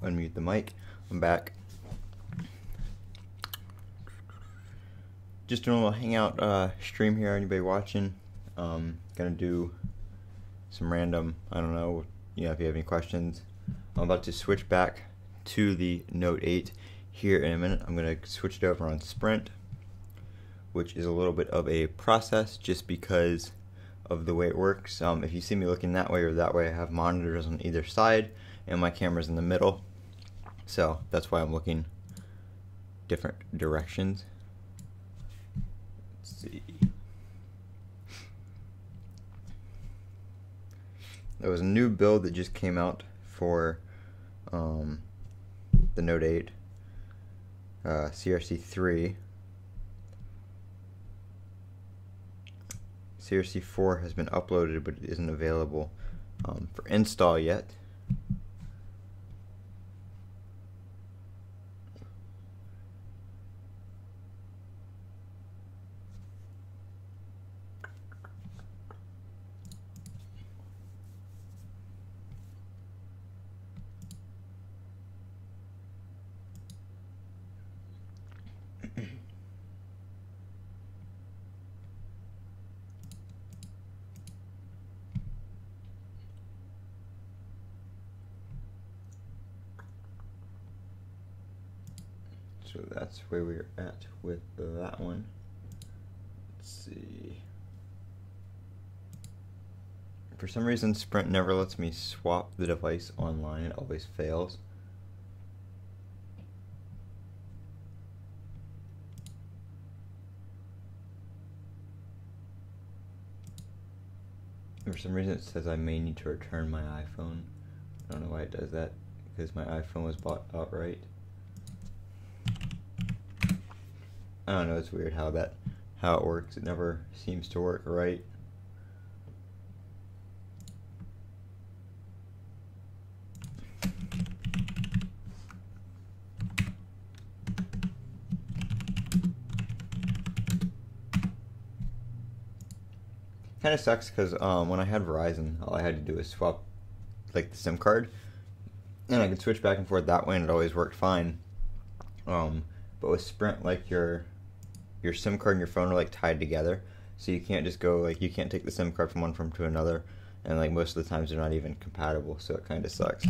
unmute the mic. I'm back. Just doing a little Hangout stream here. Anybody watching? Gonna do some random, I don't know, if you have any questions. I'm about to switch back to the Note 8 here in a minute. I'm gonna switch it over on Sprint, which is a little bit of a process just because of the way it works. If you see me looking that way or that way, I have monitors on either side and my camera's in the middle, so that's why I'm looking different directions. Let's see. There was a new build that just came out for the Note 8, CRC3. CRC4 has been uploaded, but it isn't available for install yet. So that's where we're at with that one. Let's see. For some reason, Sprint never lets me swap the device online. It always fails. For some reason, it says I may need to return my iPhone. I don't know why it does that, because my iPhone was bought outright. I don't know, it's weird how it works. It never seems to work right. Kind of sucks because when I had Verizon, all I had to do was swap like the SIM card, and I could switch back and forth that way, and it always worked fine. But with Sprint, like your SIM card and your phone are like tied together, so you can't just go you can't take the SIM card from one phone to another, and like most of the times they're not even compatible, so it kind of sucks.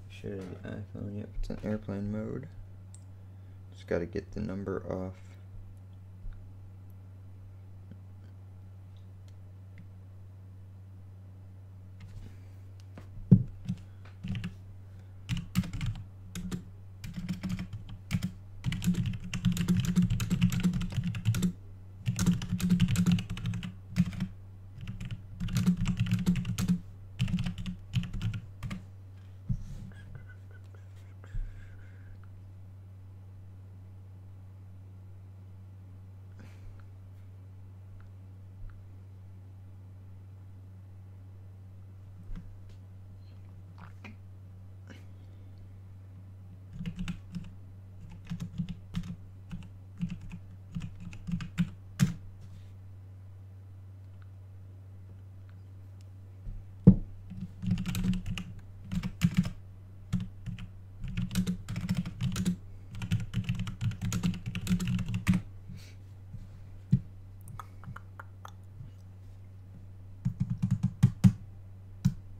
Show the iPhone, yep, it's in airplane mode. Just gotta get the number off.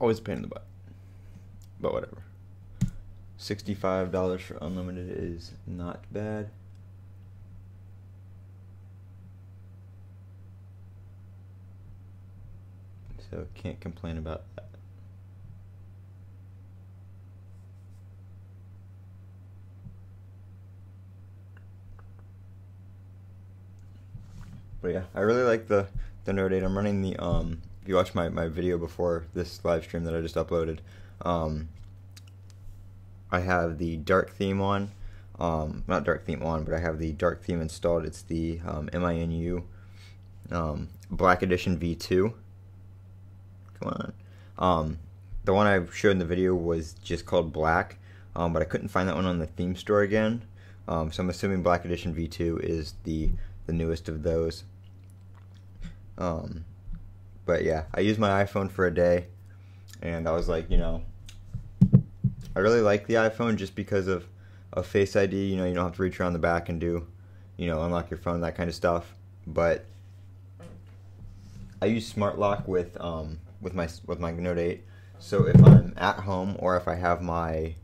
Always a pain in the butt, but whatever. $65 for unlimited is not bad. so can't complain about that. But yeah, I really like the Note 8. I'm running the if you watch my video before this live stream that I just uploaded, I have the dark theme on. Not dark theme on, but I have the dark theme installed. It's the MINU Black Edition V2. Come on. The one I showed in the video was just called Black, but I couldn't find that one on the theme store again. So I'm assuming Black Edition V2 is the newest of those. But yeah, I used my iPhone for a day, and I was like, I really like the iPhone just because of Face ID. You don't have to reach around the back and do, unlock your phone, that kind of stuff. But I use Smart Lock with my Note 8. So if I'm at home or if I have my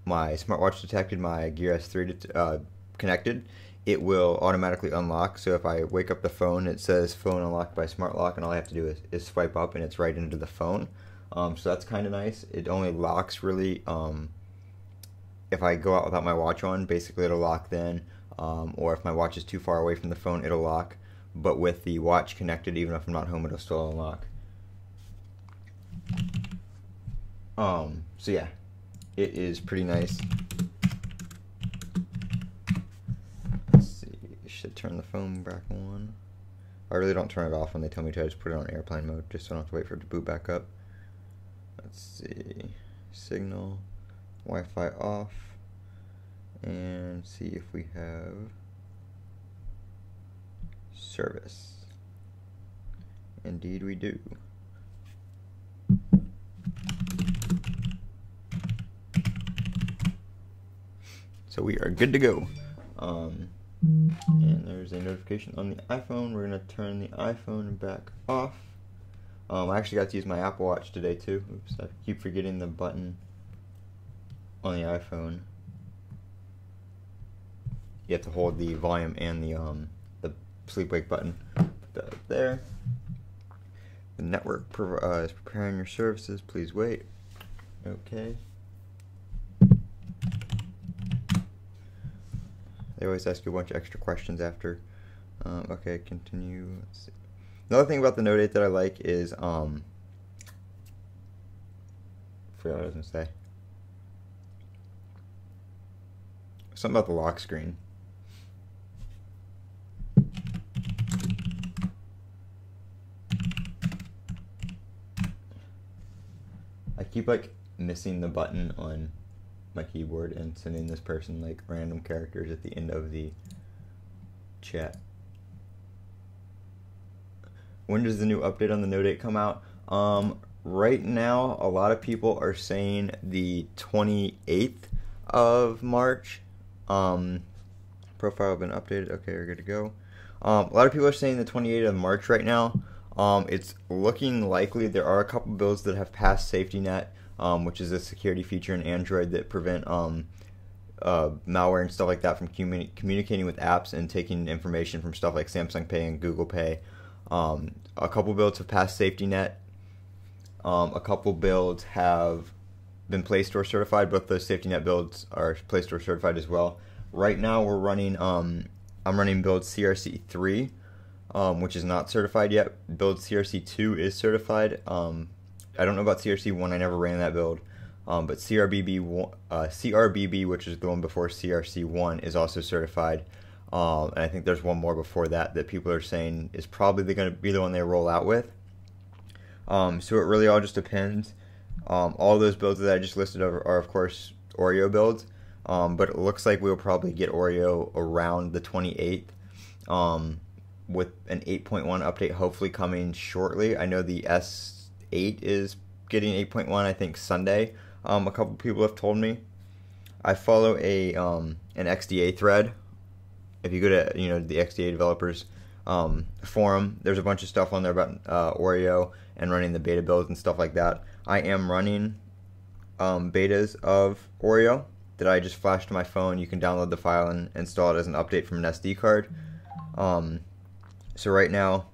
smartwatch detected, my Gear S3 connected, it will automatically unlock. So if I wake up the phone, it says phone unlocked by Smart Lock, and all I have to do is swipe up and it's right into the phone. So that's kind of nice. It only locks really if I go out without my watch on. Basically it'll lock then, or if my watch is too far away from the phone, it'll lock. But with the watch connected, even if I'm not home, it'll still unlock. So yeah, it is pretty nice. Should turn the phone back on. I really don't turn it off when they tell me to. I just put it on airplane mode just so I don't have to wait for it to boot back up. Let's see, signal, Wi-Fi off, and see if we have service. Indeed we do. So we are good to go. And there's a notification on the iPhone. We're going to turn the iPhone back off. I actually got to use my Apple Watch today too. Oops, I keep forgetting the button on the iPhone. You have to hold the volume and the sleep wake button. Put that up there. The network is preparing your services. Please wait. Okay. They always ask you a bunch of extra questions after. Okay, continue. Let's see. Another thing about the Note 8 that I like is, I forgot what I was going to say. Something about the lock screen. I keep missing the button on my keyboard and sending this person random characters at the end of the chat. When does the new update on the Note 8 come out? Right now, a lot of people are saying the 28th of March. Profile been updated. Okay, we're good to go. A lot of people are saying the 28th of March right now. It's looking likely. There are a couple builds that have passed Safety Net, which is a security feature in Android that prevent malware and stuff like that from communicating with apps and taking information from stuff like Samsung Pay and Google Pay. A couple builds have passed Safety Net. A couple builds have been Play Store certified. Both those Safety Net builds are Play Store certified as well. Right now we're running, I'm running build CRC3, which is not certified yet. Build CRC2 is certified. I don't know about CRC1, I never ran that build. But CRBB, which is the one before CRC1, is also certified. And I think there's one more before that people are saying is probably going to be the one they roll out with. So it really all just depends. All those builds that I just listed are of course Oreo builds, but it looks like we'll probably get Oreo around the 28th, with an 8.1 update hopefully coming shortly. I know the S8 is getting 8.1, I think Sunday. A couple people have told me. I follow an XDA thread. If you go to the XDA developers forum, there's a bunch of stuff on there about Oreo and running the beta builds and stuff like that. I am running betas of Oreo that I just flashed to my phone. You can download the file and install it as an update from an SD card. So right now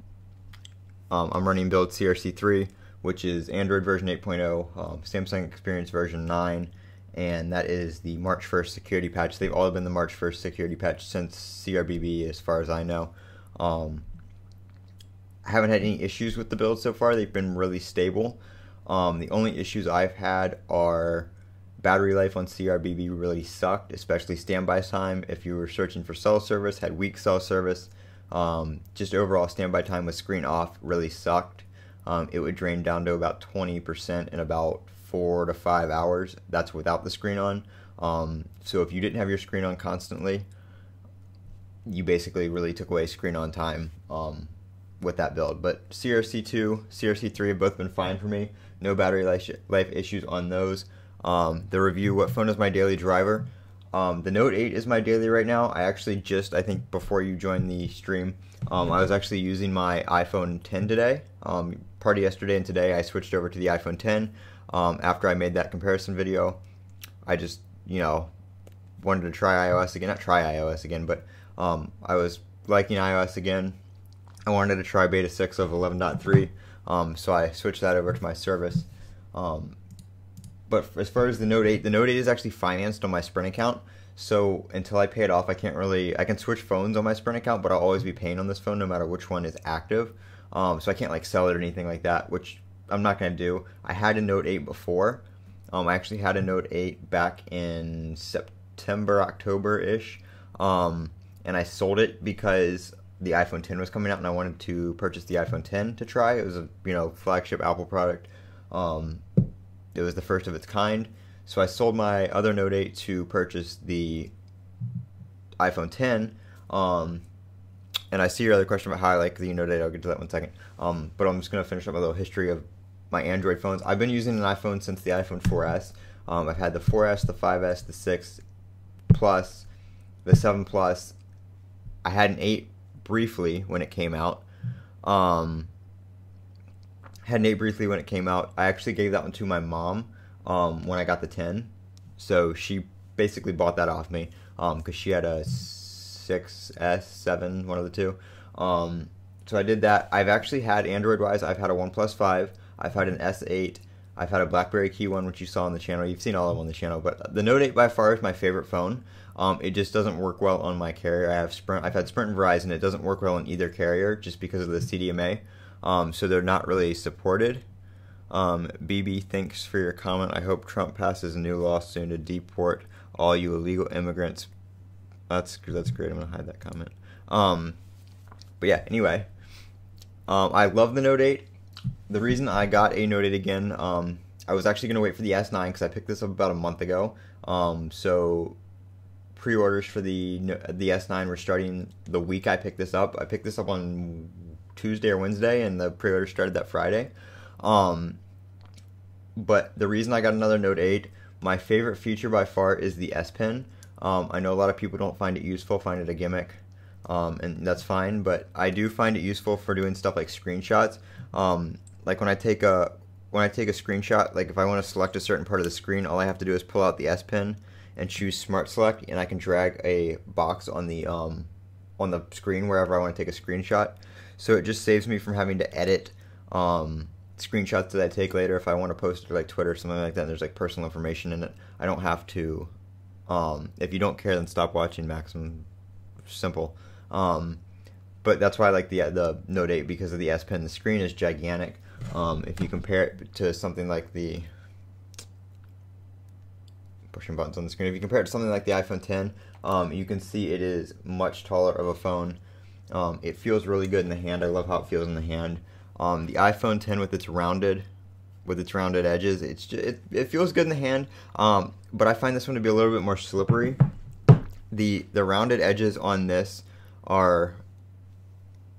I'm running build CRC3, which is Android version 8.0, Samsung Experience version 9, and that is the March 1st security patch. They've all been the March 1st security patch since CRBB, as far as I know. I haven't had any issues with the build so far. They've been really stable. The only issues I've had are battery life on CRBB really sucked, especially standby time. If you were searching for cell service, had weak cell service. Just overall standby time with screen off really sucked. It would drain down to about 20% in about 4 to 5 hours. That's without the screen on. So if you didn't have your screen on constantly, you basically really took away screen on time with that build. But CRC2, CRC3 have both been fine for me. No battery life issues on those. The review, what phone is my daily driver? The Note 8 is my daily right now. I actually just, I think before you joined the stream, I was actually using my iPhone 10 today. Part of yesterday and today I switched over to the iPhone 10. After I made that comparison video, I just, wanted to try iOS again. Not try iOS again, but I was liking iOS again. I wanted to try beta 6 of 11.3, so I switched that over to my service. But as far as the Note 8 is actually financed on my Sprint account. So until I pay it off, I can switch phones on my Sprint account, but I'll always be paying on this phone no matter which one is active. So I can't sell it or anything like that, which I'm not going to do. I had a Note 8 before. I actually had a Note 8 back in September, October-ish. And I sold it because the iPhone 10 was coming out and I wanted to purchase the iPhone 10 to try. It was a flagship Apple product. It was the first of its kind. So I sold my other Note 8 to purchase the iPhone 10. And I see your other question about how I like the Note 8. I'll get to that in 1 second. But I'm just going to finish up a little history of my Android phones. I've been using an iPhone since the iPhone 4S. I've had the 4S, the 5S, the 6 Plus, the 7 Plus. I had an 8 briefly when it came out. Had an 8 briefly when it came out. I actually gave that one to my mom when I got the 10. So she basically bought that off me because she had a 6S, 7, one of the two. So I did that. I've actually had Android-wise, I've had a OnePlus 5. I've had an S8. I've had a BlackBerry Key one, which you saw on the channel. You've seen all of them on the channel. But the Note 8 by far is my favorite phone. It just doesn't work well on my carrier. I've had Sprint and Verizon. It doesn't work well on either carrier just because of the CDMA. So they're not really supported. BB, thanks for your comment. I hope Trump passes a new law soon to deport all you illegal immigrants. That's great. I'm gonna hide that comment. But yeah, anyway, I love the Note 8. The reason I got a Note 8 again, I was actually gonna wait for the S9 because I picked this up about a month ago. So pre-orders for the S9 were starting the week I picked this up. I picked this up on Tuesday or Wednesday, and the pre-order started that Friday. But the reason I got another Note 8, my favorite feature by far is the S Pen. I know a lot of people don't find it useful, find it a gimmick, and that's fine, but I do find it useful for doing stuff like screenshots. Like when I take a screenshot, like if I want to select a certain part of the screen, all I have to do is pull out the S Pen and choose Smart Select, and I can drag a box on the screen wherever I want to take a screenshot. So it just saves me from having to edit screenshots that I take later if I want to post it to Twitter or something like that, and there's personal information in it. I don't have to. If you don't care, then stop watching, Maximum. Simple. But that's why I like the Note 8, because of the S Pen. The screen is gigantic. If you compare it to something like the pushing buttons on the screen, if you compare it to something like the iPhone 10, you can see it is much taller of a phone. It feels really good in the hand. I love how it feels in the hand. The iPhone 10 with its rounded edges, it feels good in the hand. But I find this one to be a little bit more slippery. The rounded edges on this are,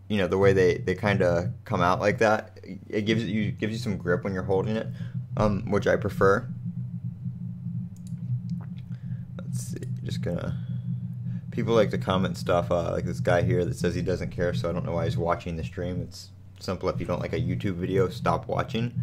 the way they kind of come out like that. It gives you some grip when you're holding it, which I prefer. Let's see, just gonna. People like to comment stuff, like this guy here that says he doesn't care, so I don't know why he's watching the stream. It's simple. If you don't like a YouTube video, stop watching.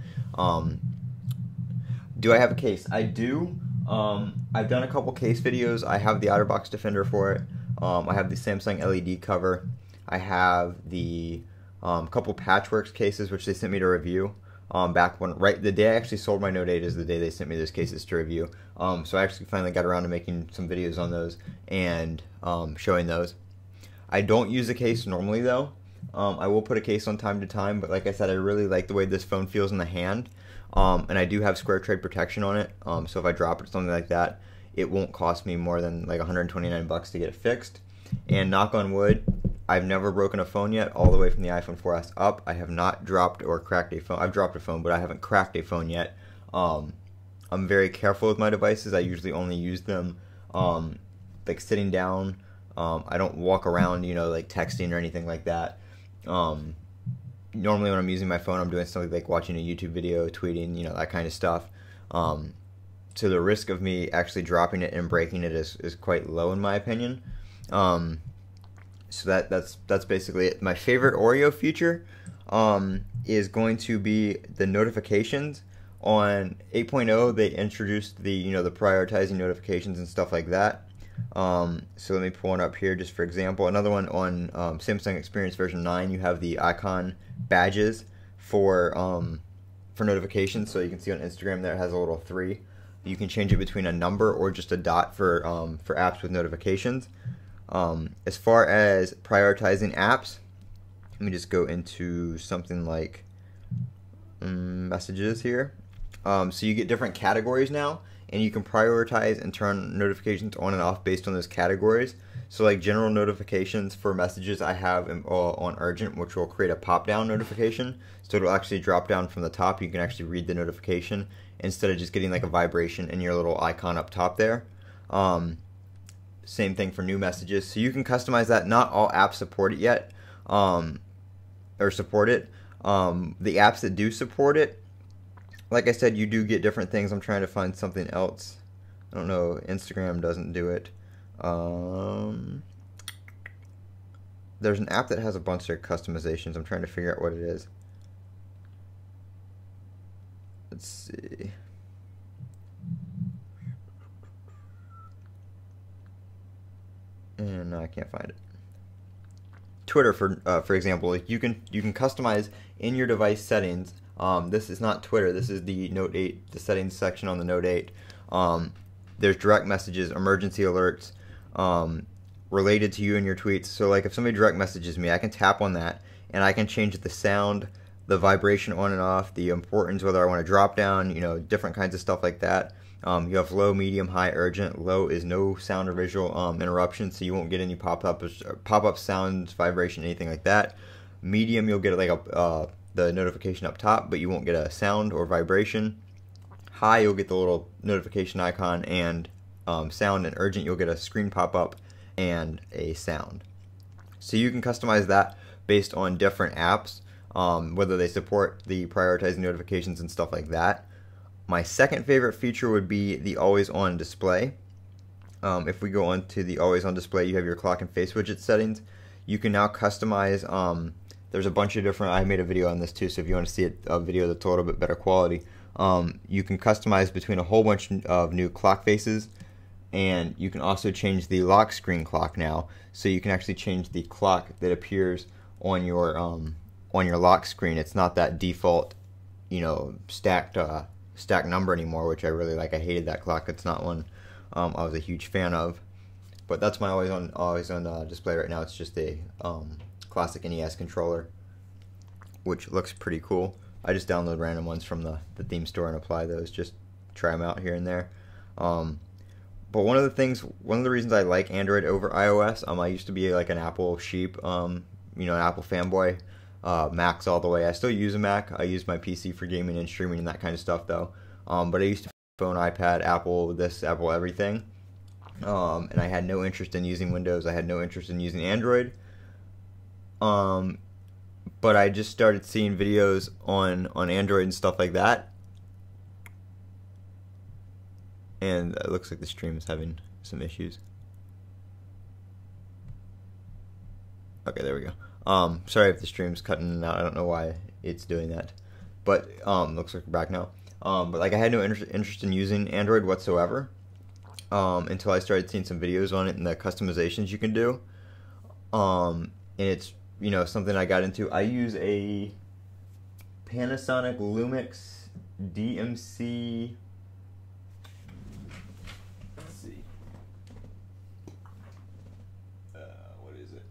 Do I have a case? I do. I've done a couple case videos. I have the OtterBox Defender for it. I have the Samsung LED cover. I have the A couple Patchworks cases, which they sent me to review. Back when, right, the day I actually sold my Note 8 is the day they sent me those cases to review. So I actually finally got around to making some videos on those and showing those. I don't use a case normally though. I will put a case on time to time, but like I said, I really like the way this phone feels in the hand. And I do have square trade protection on it. So if I drop it or something like that, it won't cost me more than like $129 to get it fixed. And knock on wood, I've never broken a phone yet, all the way from the iPhone 4S up. I have not dropped or cracked a phone. I've dropped a phone, but I haven't cracked a phone yet. I'm very careful with my devices. I usually only use them like sitting down. I don't walk around, you know, like texting or anything like that. Normally when I'm using my phone, I'm doing something like watching a YouTube video, tweeting, you know, that kind of stuff. So the risk of me actually dropping it and breaking it is quite low in my opinion. So that's basically it. My favorite Oreo feature is going to be the notifications. On 8.0 they introduced the the prioritizing notifications and stuff like that. So let me pull one up here just for example. Another one on Samsung Experience version 9, you have the icon badges for notifications. So you can see on Instagram there it has a little 3. You can change it between a number or just a dot for apps with notifications. As far as prioritizing apps, let me just go into something like messages here. So you get different categories now, and you can prioritize and turn notifications on and off based on those categories. So like general notifications for messages I have on urgent, which will create a pop-down notification. So it'll actually drop down from the top. You can actually read the notification instead of just getting like a vibration in your little icon up top there. Same thing for new messages. So you can customize that. Not all apps support it yet, or support it. The apps that do support it, like I said, you do get different things. I'm trying to find something else. I don't know. Instagram doesn't do it. There's an app that has a bunch of customizations. I'm trying to figure out what it is. Let's see. And no, I can't find it. Twitter, for example, like you can customize in your device settings. This is not Twitter. This is the Note 8, the settings section on the Note 8. There's direct messages, emergency alerts, related to you and your tweets. So like if somebody direct messages me, I can tap on that and I can change the sound, the vibration on and off, the importance, whether I want to drop down, different kinds of stuff like that. You have low, medium, high, urgent. Low is no sound or visual interruption, so you won't get any pop-up sounds, vibration, anything like that. Medium, you'll get like the notification up top, but you won't get a sound or vibration. High, you'll get the little notification icon and sound, and urgent, you'll get a screen pop-up and a sound. So you can customize that based on different apps, whether they support the prioritizing notifications and stuff like that. My second favorite feature would be the always on display. If we go on to the always on display, you have your clock and face widget settings. You can now customize, there's a bunch of different, I made a video on this too, so if you want to see a video that's a little bit better quality, you can customize between a whole bunch of new clock faces, and you can also change the lock screen clock now, so you can actually change the clock that appears on your lock screen. It's not that default, stacked number anymore, which I really like. I hated that clock. It's not one I was a huge fan of. But that's my always on display right now. It's just a classic NES controller, which looks pretty cool. I just download random ones from the theme store and apply those, just try them out here and there. But one of the reasons I like Android over iOS, I used to be like an Apple sheep, an Apple fanboy. Macs all the way. I still use a Mac. I use my PC for gaming and streaming and that kind of stuff though. But I used to phone, iPad, Apple this, Apple everything. And I had no interest in using Windows. I had no interest in using Android. But I just started seeing videos on Android and stuff like that. And it looks like the stream is having some issues. Okay, there we go. Sorry if the stream's cutting out. I don't know why it's doing that, but looks like we're back now. But like I had no interest in using Android whatsoever until I started seeing some videos on it and the customizations you can do. And it's something I got into. I use a Panasonic Lumix DMC. Let's see. What is it?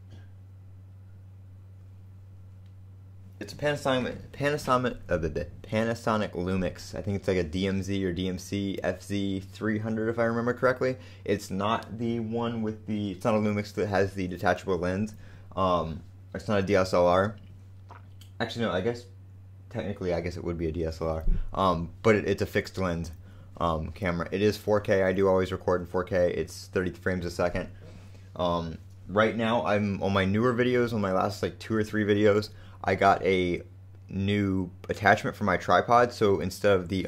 It's a Panasonic Lumix. I think it's like a DMZ or DMC FZ300 if I remember correctly. It's not the one with it's not a Lumix that has the detachable lens. It's not a DSLR. Actually, no, I guess technically it would be a DSLR. But it's a fixed lens camera. It is 4K. I do always record in 4K. It's 30 frames a second. Right now, I'm on my newer videos, on my last like 2 or 3 videos, I got a new attachment for my tripod. So instead of the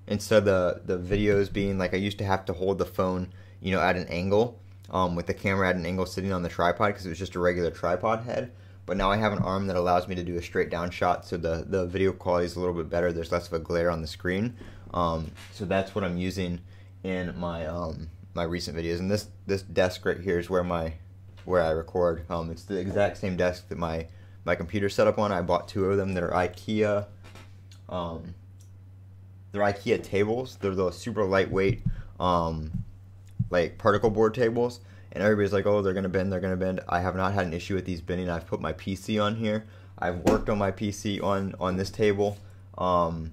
videos being like, I used to have to hold the phone, at an angle, with the camera at an angle sitting on the tripod because it was just a regular tripod head. But now I have an arm that allows me to do a straight down shot, so the video quality is a little bit better. There's less of a glare on the screen. So that's what I'm using in my my recent videos. And this desk right here is where I record. It's the exact same desk that my computer's set up on. I bought 2 of them. They're IKEA. They're IKEA tables. They're the super lightweight, like particle board tables. And everybody's like, oh, they're gonna bend. I have not had an issue with these bending. I've put my PC on here. I've worked on my PC on this table. I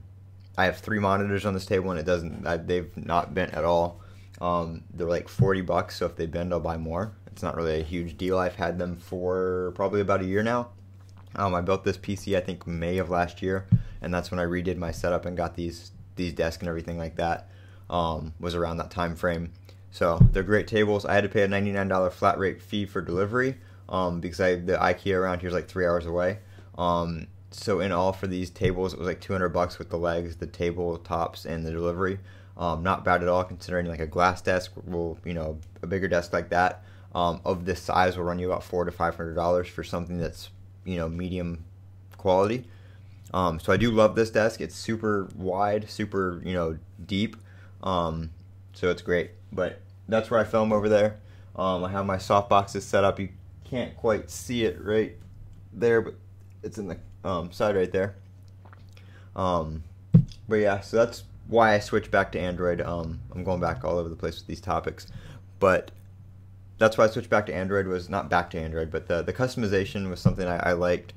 have 3 monitors on this table, and they've not bent at all. They're like $40, so if they bend, I'll buy more. It's not really a huge deal. I've had them for probably about a year now. I built this PC, I think, May of last year, and that's when I redid my setup and got these desks and everything like that. Was around that time frame. So they're great tables. I had to pay a $99 flat rate fee for delivery because the IKEA around here is like 3 hours away. So in all for these tables, it was like $200 with the legs, the table tops, and the delivery. Not bad at all considering like a glass desk will, a bigger desk like that of this size will run you about $400 to $500 for something that's, medium quality. So I do love this desk. It's super wide, super, deep. So it's great. But that's where I film over there. I have my soft boxes set up. You can't quite see it right there, but it's in the side right there. But yeah, so that's why I switched back to Android. I'm going back all over the place with these topics, but that's why I switched back to Android. Was not back to Android, but the customization was something I liked.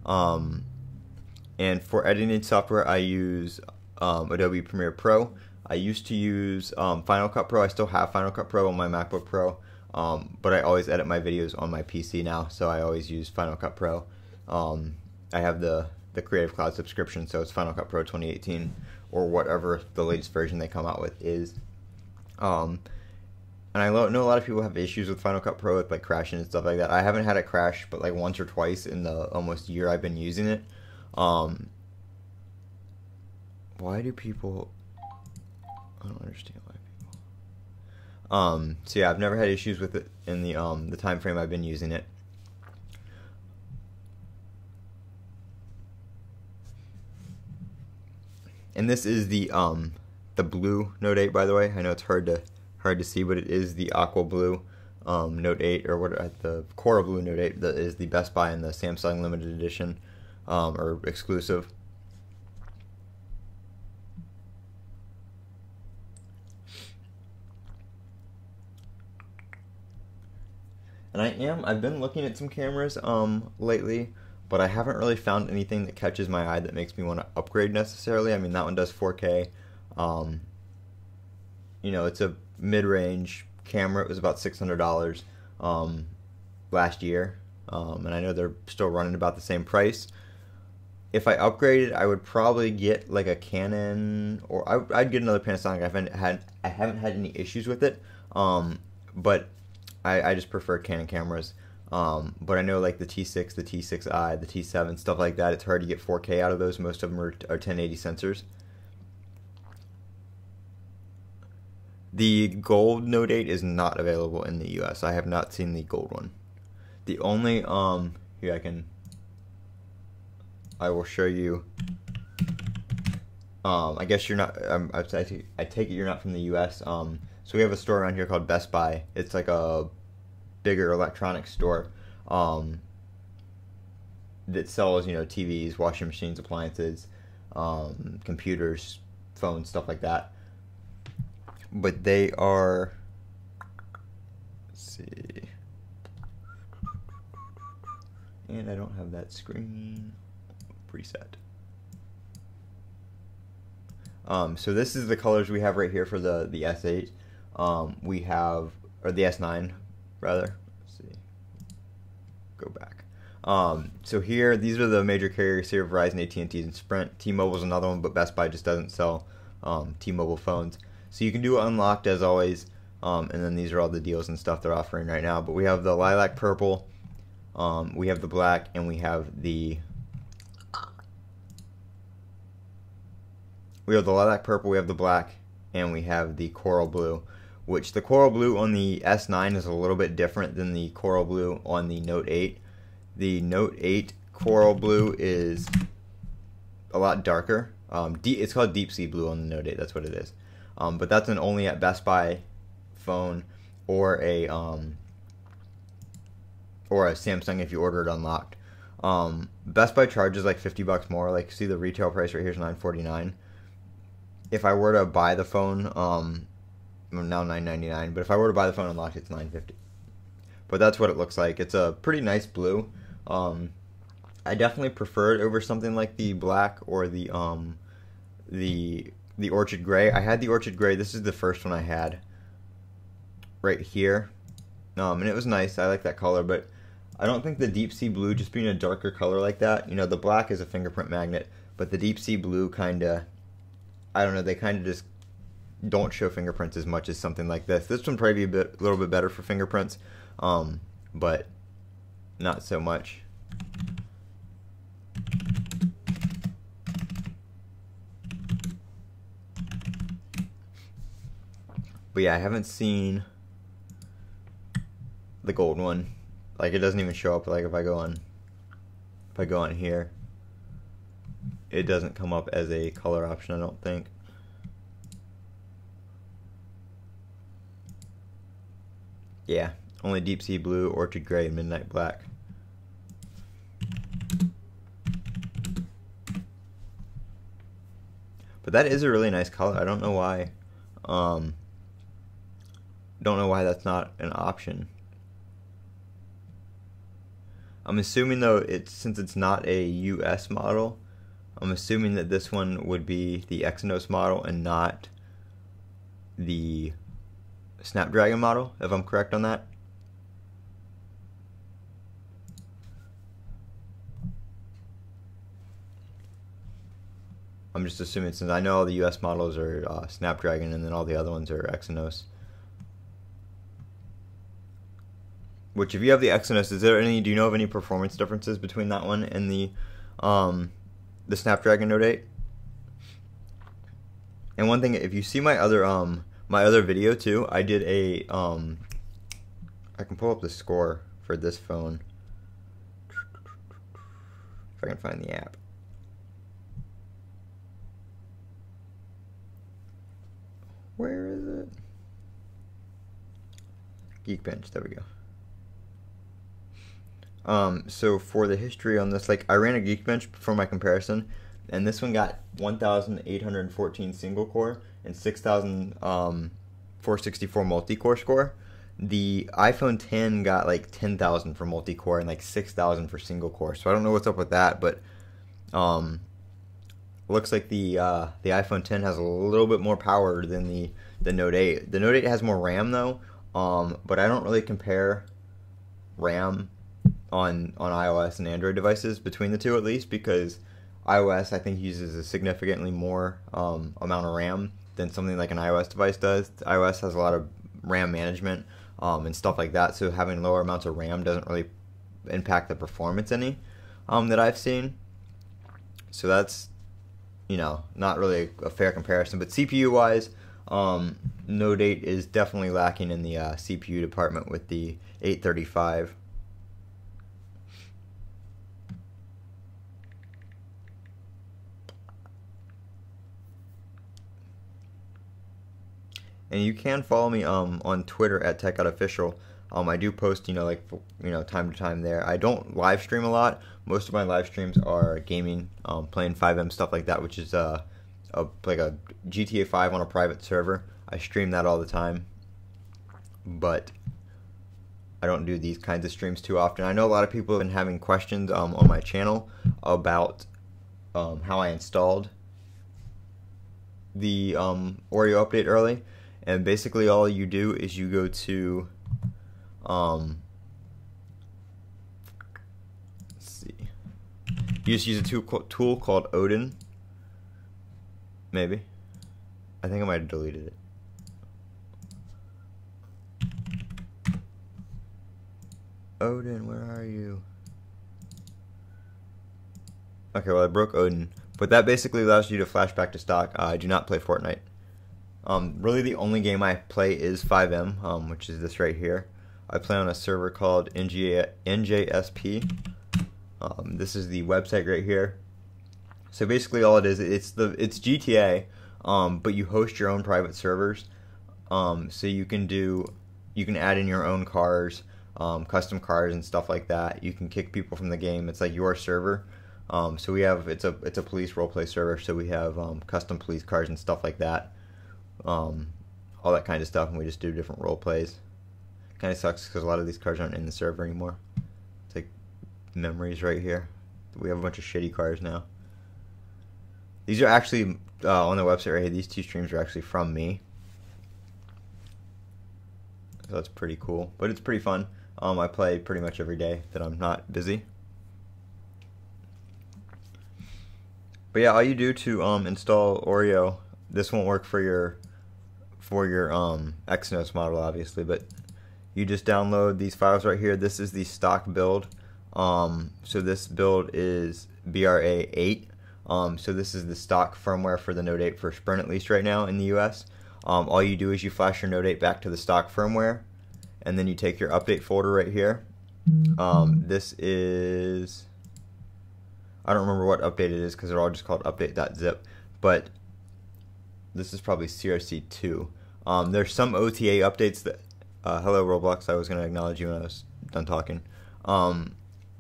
And for editing software, I use Adobe Premiere Pro. I used to use Final Cut Pro. I still have Final Cut Pro on my MacBook Pro, but I always edit my videos on my PC now, so I always use Final Cut Pro. I have the Creative Cloud subscription, so it's Final Cut Pro 2018 or whatever the latest version they come out with is. And I know a lot of people have issues with Final Cut Pro with like crashing and stuff like that. I haven't had it crash, but like once or twice in the almost year I've been using it. Why do people? I don't understand why people. So yeah, I've never had issues with it in the time frame I've been using it. And this is the blue Note 8, by the way. I know it's hard to see, but it is the aqua blue Note 8, or the coral blue Note 8 that is the Best Buy and the Samsung limited edition or exclusive. And I've been looking at some cameras lately, but I haven't really found anything that catches my eye that makes me want to upgrade necessarily. I mean, that one does 4K. It's a mid-range camera. It was about $600 last year, and I know they're still running about the same price. If I upgraded, I would probably get like a Canon, or I'd get another Panasonic. I haven't had any issues with it, but I just prefer Canon cameras. But I know like the T6, the T6i, the T7, stuff like that, it's hard to get 4K out of those. Most of them are 1080 sensors. The gold Note 8 is not available in the US. I have not seen the gold one. The only, here I will show you. I guess you're not, I take it you're not from the US. So we have a store around here called Best Buy. It's like a bigger electronics store. that sells, you know, TVs, washing machines, appliances, computers, phones, stuff like that. But they are, let's see, and I don't have that screen preset. So this is the colors we have right here for the S8. We have, or the S9 rather. Let's see. Go back. So here, these are the major carriers here: Verizon, AT&T, and Sprint. T-Mobile's another one, but Best Buy just doesn't sell T-Mobile phones. So you can do unlocked as always, and then these are all the deals and stuff they're offering right now. But we have the lilac purple, we have the black, and we have the lilac purple, we have the black, and we have the coral blue. Which the coral blue on the S9 is a little bit different than the coral blue on the Note 8. The Note 8 coral blue is a lot darker. It's called deep sea blue on the Note 8. That's what it is. But that's an only at Best Buy phone or a Samsung if you order it unlocked. Best Buy charges like $50 more. Like, see the retail price right here is $949. If I were to buy the phone, now $999, but if I were to buy the phone unlocked, it's $950. But that's what it looks like. It's a pretty nice blue. I definitely prefer it over something like the black or the orchid gray. I had the orchid gray. This is the first one I had right here, and it was nice. I like that color, but I don't think the deep sea blue, just being a darker color like that, you know, the black is a fingerprint magnet, but the deep sea blue kind of, I don't know, they kind of just don't show fingerprints as much as something like this. This one probably be a little bit better for fingerprints, but not so much. But yeah, I haven't seen the gold one. Like, it doesn't even show up. Like, if I go on here, it doesn't come up as a color option, I don't think. Yeah, only deep sea blue, orchid gray, and midnight black. But that is a really nice color. I don't know why. Don't know why that's not an option. I'm assuming though, since it's not a US model, I'm assuming that this one would be the Exynos model and not the Snapdragon model, if I'm correct on that. I'm just assuming, since I know all the US models are Snapdragon and then all the other ones are Exynos. Which, if you have the Exynos, do you know of any performance differences between that one and the Snapdragon Note 8? And one thing, if you see my other video too, I did a I can pull up the score for this phone if I can find the app. Where is it? Geekbench, there we go. So for the history on this, like, I ran a Geekbench for my comparison, and this one got 1,814 single core and 6,464 multi-core score. The iPhone 10 got like 10,000 for multi-core and like 6,000 for single core. So I don't know what's up with that, but looks like the iPhone 10 has a little bit more power than the Note 8. The Note 8 has more RAM though, but I don't really compare RAM on iOS and Android devices between the two, at least, because iOS I think uses a significantly more amount of RAM than something like an iOS device does. iOS has a lot of RAM management and stuff like that, so having lower amounts of RAM doesn't really impact the performance any that I've seen. So that's, you know, not really a fair comparison. But CPU wise, Note 8 is definitely lacking in the CPU department with the 835. And you can follow me on Twitter at Techout Official. I do post, like, time to time there. I don't live stream a lot. Most of my live streams are gaming, playing 5M, stuff like that, which is like a GTA 5 on a private server. I stream that all the time, but I don't do these kinds of streams too often. I know a lot of people have been having questions on my channel about how I installed the Oreo update early, and basically all you do is you go to let's see, you just use a tool called Odin. Maybe I think I might have deleted it. Odin, where are you? Okay, well, I broke Odin, but that basically allows you to flash back to stock. I do not play Fortnite. Really the only game I play is 5M, which is this right here. I play on a server called NJSP. This is the website right here. So basically all it is, it's GTA, but you host your own private servers. So you can add in your own cars, custom cars and stuff like that. You can kick people from the game. It's like your server. So we have, it's a police roleplay server, so we have custom police cars and stuff like that. All that kind of stuff, and we just do different role plays. Kind of sucks because a lot of these cars aren't in the server anymore. It's like memories right here. We have a bunch of shitty cars now. These are actually on the website right here. These two streams are actually from me. So that's pretty cool, but it's pretty fun. I play pretty much every day that I'm not busy. But yeah, all you do to install Oreo, this won't work for your Exynos model, obviously, but you just download these files right here. This is the stock build. So this build is BRA8. So this is the stock firmware for the Note 8 for Sprint, at least right now in the US. All you do is you flash your Note 8 back to the stock firmware, and then you take your update folder right here. This is, I don't remember what update it is because they're all just called update.zip, but this is probably CRC2. There's some OTA updates that, hello Roblox, I was going to acknowledge you when I was done talking.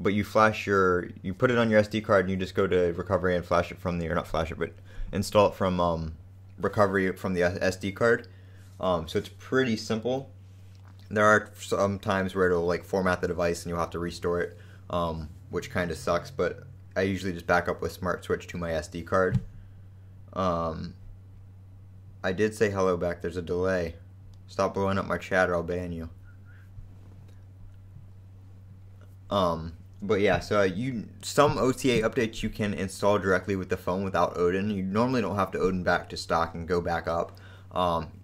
But you put it on your SD card and you just go to recovery and flash it from the, or not flash it, but install it from recovery from the SD card. So it's pretty simple. There are some times where it'll like format the device and you'll have to restore it, which kind of sucks, but I usually just back up with Smart Switch to my SD card. I did say hello back. There's a delay. Stop blowing up my chat or I'll ban you. But yeah, so some OTA updates you can install directly with the phone without Odin. You normally don't have to Odin back to stock and go back up.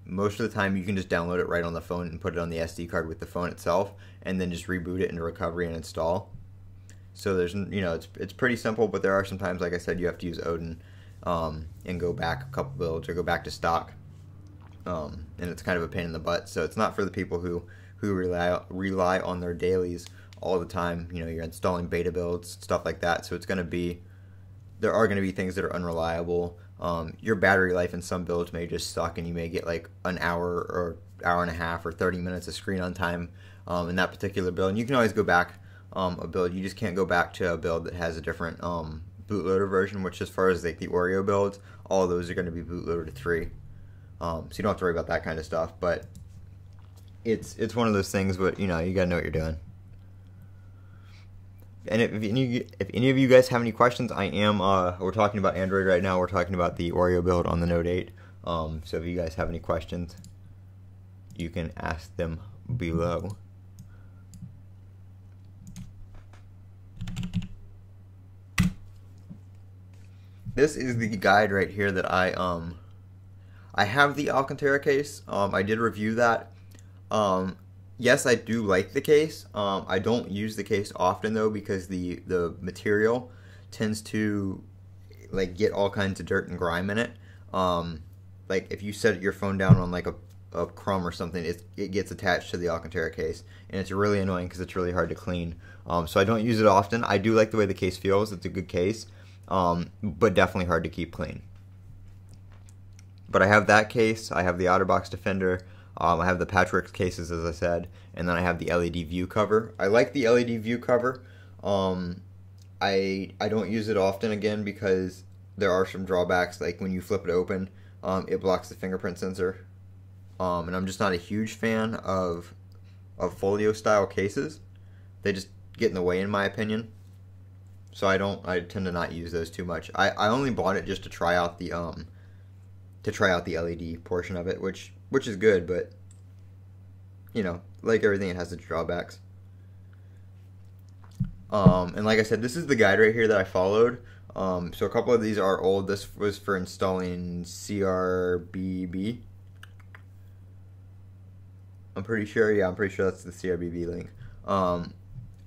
Most of the time you can just download it right on the phone and put it on the SD card with the phone itself, and then just reboot it into recovery and install. So there's, it's pretty simple, but there are some times, like I said, you have to use Odin and go back a couple builds or go back to stock. And it's kind of a pain in the butt. So it's not for the people who rely on their dailies all the time. You're installing beta builds, stuff like that. So it's going to be, there are going to be things that are unreliable. Your battery life in some builds may just suck, and you may get like an hour or hour and a half or 30 minutes of screen on time in that particular build. And you can always go back a build. You just can't go back to a build that has a different bootloader version, which as far as like the Oreo builds, all of those are going to be bootloader 3. So you don't have to worry about that kind of stuff, but it's one of those things, but you gotta know what you're doing. And if any of you guys have any questions, we're talking about Android right now. We're talking about the Oreo build on the Note 8. So if you guys have any questions, you can ask them below. This is the guide right here that I have the Alcantara case. I did review that. Yes, I do like the case. I don't use the case often though, because the material tends to like get all kinds of dirt and grime in it. Like if you set your phone down on like a crumb or something, it gets attached to the Alcantara case, and it's really annoying because it's really hard to clean. So I don't use it often. I do like the way the case feels. It's a good case, but definitely hard to keep clean. But I have that case. I have the OtterBox Defender. I have the patchwork cases, as I said, and then I have the LED view cover. I like the LED view cover. I don't use it often, again, because there are some drawbacks. Like when you flip it open, it blocks the fingerprint sensor. And I'm just not a huge fan of folio style cases. They just get in the way, in my opinion. So I tend to not use those too much. I only bought it just to try out the LED portion of it, which is good, but you know, like everything, it has its drawbacks. And like I said, this is the guide right here that I followed. So a couple of these are old. This was for installing CRBB. I'm pretty sure that's the CRBB link.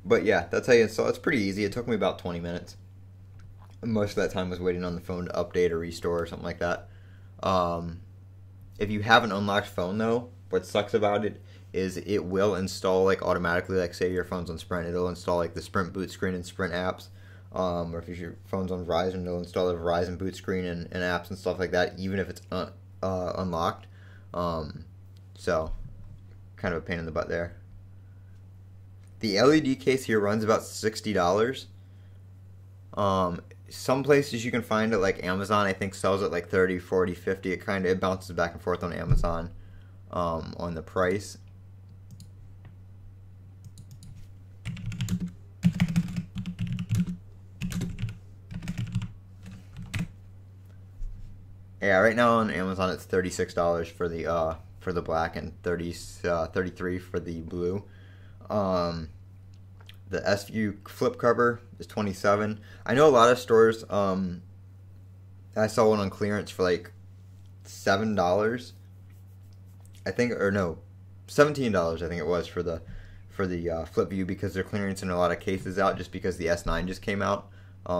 But yeah, that's how you install. It's pretty easy. It took me about 20 minutes. Most of that time was waiting on the phone to update or restore or something like that. If you have an unlocked phone though, what sucks about it is it will install like automatically. Like say your phone's on Sprint, it'll install like the Sprint boot screen and Sprint apps. Or if your phone's on Verizon, it'll install the Verizon boot screen and apps and stuff like that, even if it's unlocked. So kind of a pain in the butt there. The LED case here runs about $60. Some places you can find it, like Amazon, I think sells it like 30, 40, 50. It bounces back and forth on Amazon on the price. Yeah, right now on Amazon it's $36 for the black and $33 for the blue. The S-View flip cover is $27. I know a lot of stores. I saw one on clearance for like $7. I think, or no, $17. I think it was for the flip view, because they're clearancing a lot of cases out just because the S9 just came out.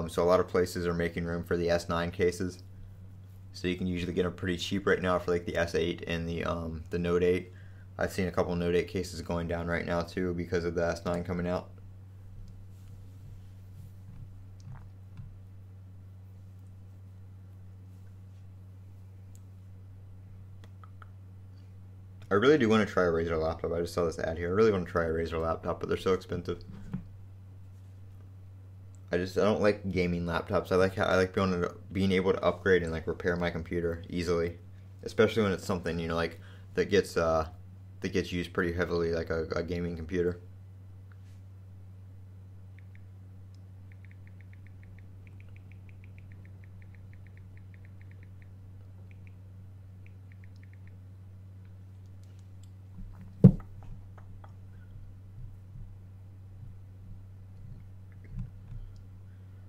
So a lot of places are making room for the S9 cases. So you can usually get them pretty cheap right now for like the S8 and the Note 8. I've seen a couple Note 8 cases going down right now too because of the S9 coming out. I really do want to try a Razer laptop. I just saw this ad here. I really want to try a Razer laptop, but they're so expensive. I don't like gaming laptops. I like being able to upgrade and like repair my computer easily, especially when it's something, you know, like that gets used pretty heavily, like a gaming computer.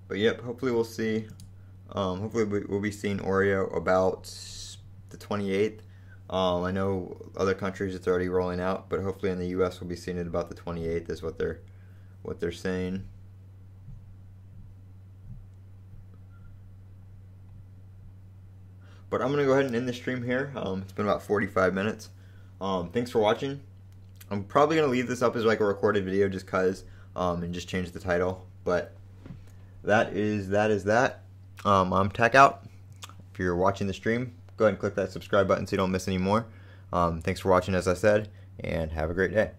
But yep, hopefully we'll see. Hopefully we'll be seeing Oreo about the 28th. I know other countries it's already rolling out, but hopefully in the U.S. we'll be seeing it about the 28th is what they're saying. But I'm gonna go ahead and end the stream here. It's been about 45 minutes. Thanks for watching. I'm probably gonna leave this up as like a recorded video just cause, and just change the title. But that is that. I'm Techout. If you're watching the stream, go ahead and click that subscribe button so you don't miss any more. Thanks for watching, as I said, and have a great day.